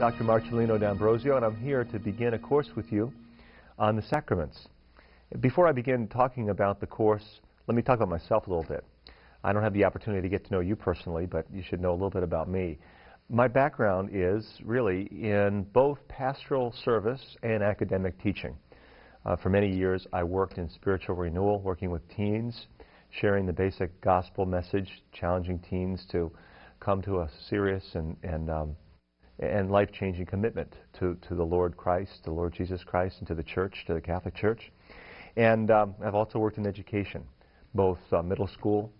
Dr. Marcellino D'Ambrosio, and I'm here to begin a course with you on the sacraments. Before I begin talking about the course, let me talk about myself a little bit. I don't have the opportunity to get to know you personally, but you should know a little bit about me. My background is really in both pastoral service and academic teaching. For many years, I worked in spiritual renewal, working with teens, sharing the basic gospel message, challenging teens to come to a serious and life-changing commitment to the Lord Christ, the Lord Jesus Christ, and to the Church, to the Catholic Church. And I've also worked in education, both middle school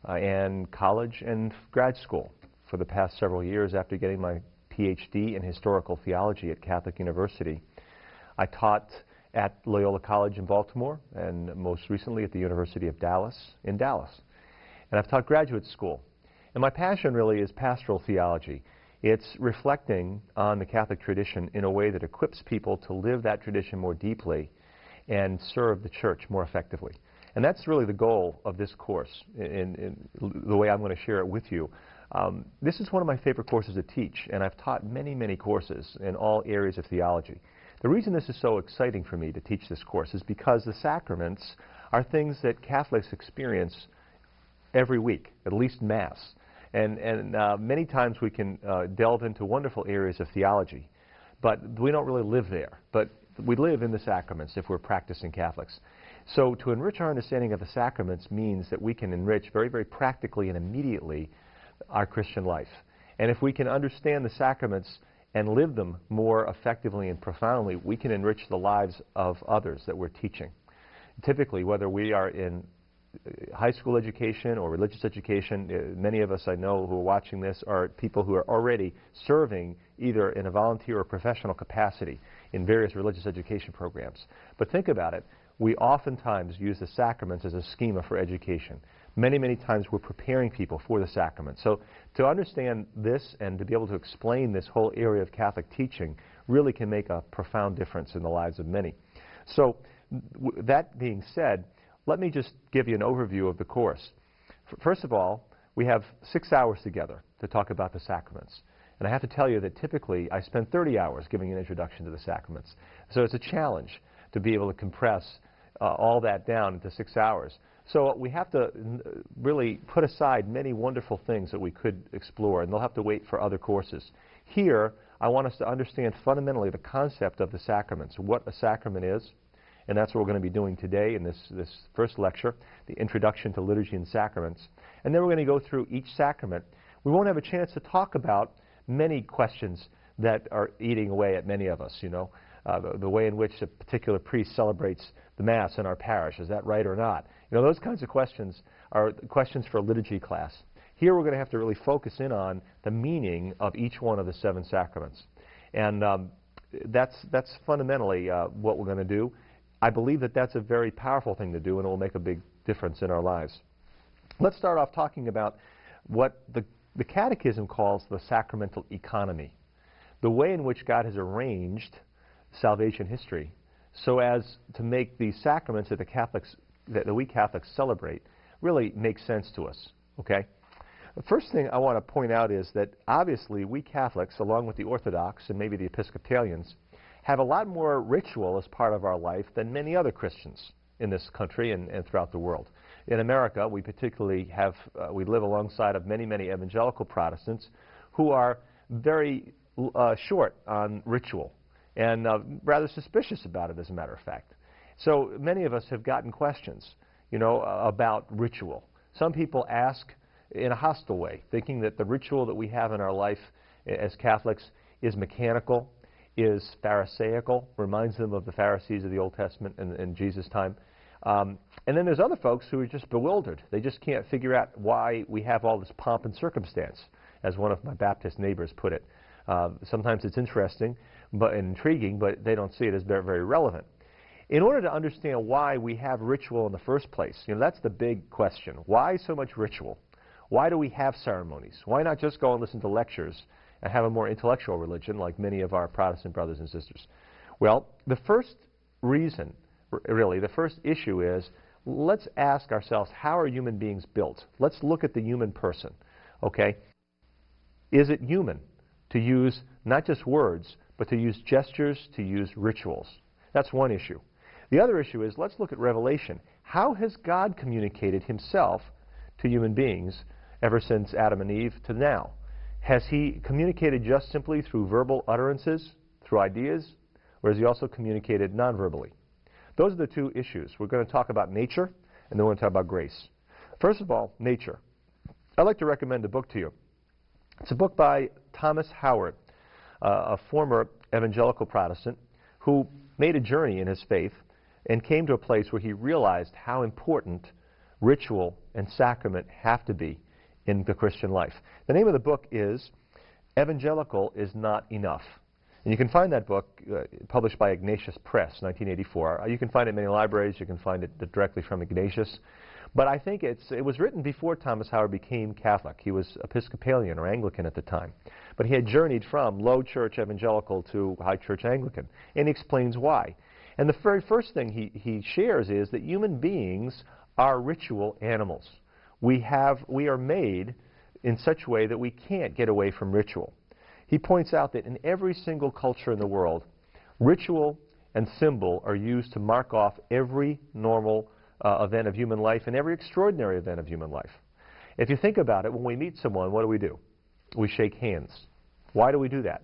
and college and grad school for the past several years after getting my PhD in historical theology at Catholic University. I taught at Loyola College in Baltimore and most recently at the University of Dallas in Dallas. And I've taught graduate school. And my passion really is pastoral theology. It's reflecting on the Catholic tradition in a way that equips people to live that tradition more deeply and serve the Church more effectively. And that's really the goal of this course, in the way I'm going to share it with you. This is one of my favorite courses to teach, and I've taught many, many courses in all areas of theology. The reason this is so exciting for me to teach this course is because the sacraments are things that Catholics experience every week, at least Mass. And many times we can delve into wonderful areas of theology, but we don't really live there. But we live in the sacraments if we're practicing Catholics. So to enrich our understanding of the sacraments means that we can enrich very, very practically and immediately our Christian life. And if we can understand the sacraments and live them more effectively and profoundly, we can enrich the lives of others that we're teaching. Typically, whether we are in high school education or religious education, many of us I know who are watching this are people who are already serving either in a volunteer or professional capacity in various religious education programs. But think about it. We oftentimes use the sacraments as a schema for education. Many, many times we're preparing people for the sacraments. So to understand this and to be able to explain this whole area of Catholic teaching really can make a profound difference in the lives of many. So that being said, let me just give you an overview of the course. First of all, we have 6 hours together to talk about the sacraments. And I have to tell you that typically I spend 30 hours giving an introduction to the sacraments. So it's a challenge to be able to compress all that down into 6 hours. So we have to really put aside many wonderful things that we could explore, and they'll have to wait for other courses. Here, I want us to understand fundamentally the concept of the sacraments, what a sacrament is, and that's what we're going to be doing today in this first lecture, the Introduction to Liturgy and Sacraments. And then we're going to go through each sacrament. We won't have a chance to talk about many questions that are eating away at many of us, you know. The way in which a particular priest celebrates the Mass in our parish, is that right or not? You know, those kinds of questions are questions for a liturgy class. Here we're going to have to really focus in on the meaning of each one of the 7 sacraments. And that's fundamentally what we're going to do. I believe that that's a very powerful thing to do, and it will make a big difference in our lives. Let's start off talking about what the Catechism calls the sacramental economy, the way in which God has arranged salvation history so as to make these sacraments that we Catholics celebrate really make sense to us. Okay? The first thing I want to point out is that obviously we Catholics, along with the Orthodox and maybe the Episcopalians, have a lot more ritual as part of our life than many other Christians in this country and throughout the world. In America, we particularly have, we live alongside of many, many evangelical Protestants who are very short on ritual and rather suspicious about it, as a matter of fact. So many of us have gotten questions, you know, about ritual. Some people ask in a hostile way, thinking that the ritual that we have in our life as Catholics is mechanical, is Pharisaical, reminds them of the Pharisees of the Old Testament in Jesus' time. And then there's other folks who are just bewildered. They just can't figure out why we have all this pomp and circumstance, as one of my Baptist neighbors put it. Sometimes it's interesting and intriguing, but they don't see it as very, very relevant. In order to understand why we have ritual in the first place, you know, that's the big question. Why so much ritual? Why do we have ceremonies? Why not just go and listen to lectures and have a more intellectual religion like many of our Protestant brothers and sisters? Well, the first reason, really, the first issue is, let's ask ourselves, how are human beings built? Let's look at the human person, okay? Is it human to use not just words, but to use gestures, to use rituals. That's one issue. The other issue is, let's look at Revelation. How has God communicated himself to human beings ever since Adam and Eve to now? Has he communicated just simply through verbal utterances, through ideas, or has he also communicated non-verbally? Those are the two issues. We're going to talk about nature, and then we're going to talk about grace. First of all, nature. I'd like to recommend a book to you. It's a book by Thomas Howard, a former evangelical Protestant who made a journey in his faith and came to a place where he realized how important ritual and sacrament have to be in the Christian life. The name of the book is Evangelical is Not Enough. And you can find that book published by Ignatius Press, 1984. You can find it in many libraries. You can find it directly from Ignatius. But I think it was written before Thomas Howard became Catholic. He was Episcopalian or Anglican at the time. But he had journeyed from low church evangelical to high church Anglican. And he explains why. And the very first thing he shares is that human beings are ritual animals. We are made in such a way that we can't get away from ritual. He points out that in every single culture in the world, ritual and symbol are used to mark off every normal event of human life and every extraordinary event of human life. If you think about it, when we meet someone, what do? We shake hands. Why do we do that?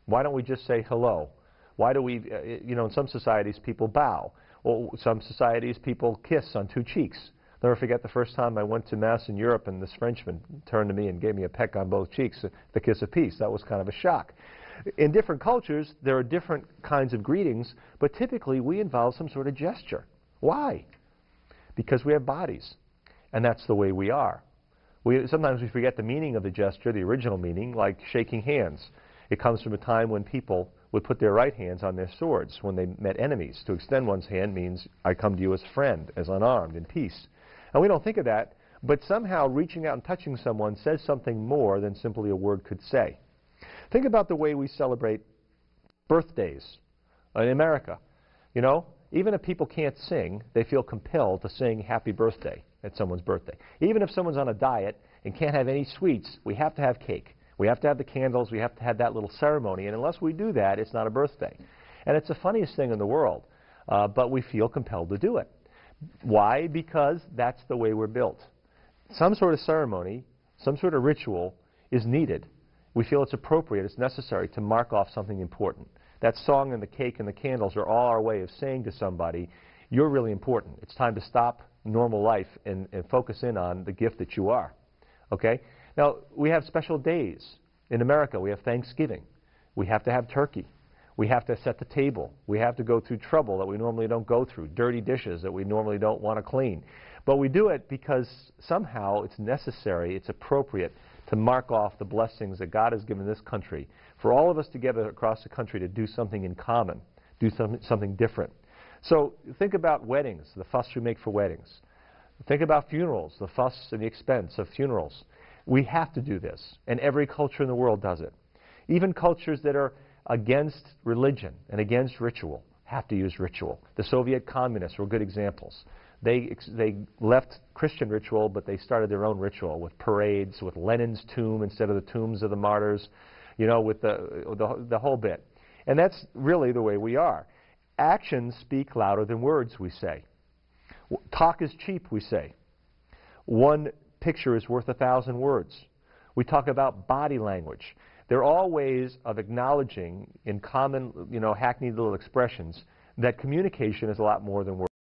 Why don't we just say hello? Why do we, in some societies people bow. Or some societies people kiss on two cheeks. I'll never forget the first time I went to Mass in Europe and this Frenchman turned to me and gave me a peck on both cheeks, the kiss of peace. That was kind of a shock. In different cultures, there are different kinds of greetings, but typically we involve some sort of gesture. Why? Because we have bodies, and that's the way we are. Sometimes we forget the meaning of the gesture, the original meaning, like shaking hands. It comes from a time when people would put their right hands on their swords when they met enemies. To extend one's hand means I come to you as a friend, as unarmed, in peace. And we don't think of that, but somehow reaching out and touching someone says something more than simply a word could say. Think about the way we celebrate birthdays in America. Even if people can't sing, they feel compelled to sing happy birthday at someone's birthday. Even if someone's on a diet and can't have any sweets, we have to have cake. We have to have the candles. We have to have that little ceremony. And unless we do that, it's not a birthday. And it's the funniest thing in the world, but we feel compelled to do it. Why? Because that's the way we're built. Some sort of ceremony, some sort of ritual is needed. We feel it's appropriate, it's necessary to mark off something important. That song and the cake and the candles are all our way of saying to somebody, you're really important. It's time to stop normal life and focus in on the gift that you are. Okay? Now, we have special days. In America, we have Thanksgiving. We have to have turkey. We have to set the table. We have to go through trouble that we normally don't go through, dirty dishes that we normally don't want to clean. But we do it because somehow it's necessary, it's appropriate to mark off the blessings that God has given this country, for all of us together across the country to do something in common, do something different. So think about weddings, the fuss we make for weddings. Think about funerals, the fuss and the expense of funerals. We have to do this, and every culture in the world does it. Even cultures that are against religion and against ritual have to use ritual. The Soviet communists were good examples. They left Christian ritual, but they started their own ritual with parades, with Lenin's tomb instead of the tombs of the martyrs, with the whole bit. And that's really the way we are. Actions speak louder than words, we say. Talk is cheap, we say. One picture is worth 1,000 words. We talk about body language. They're all ways of acknowledging in common, hackneyed little expressions that communication is a lot more than words.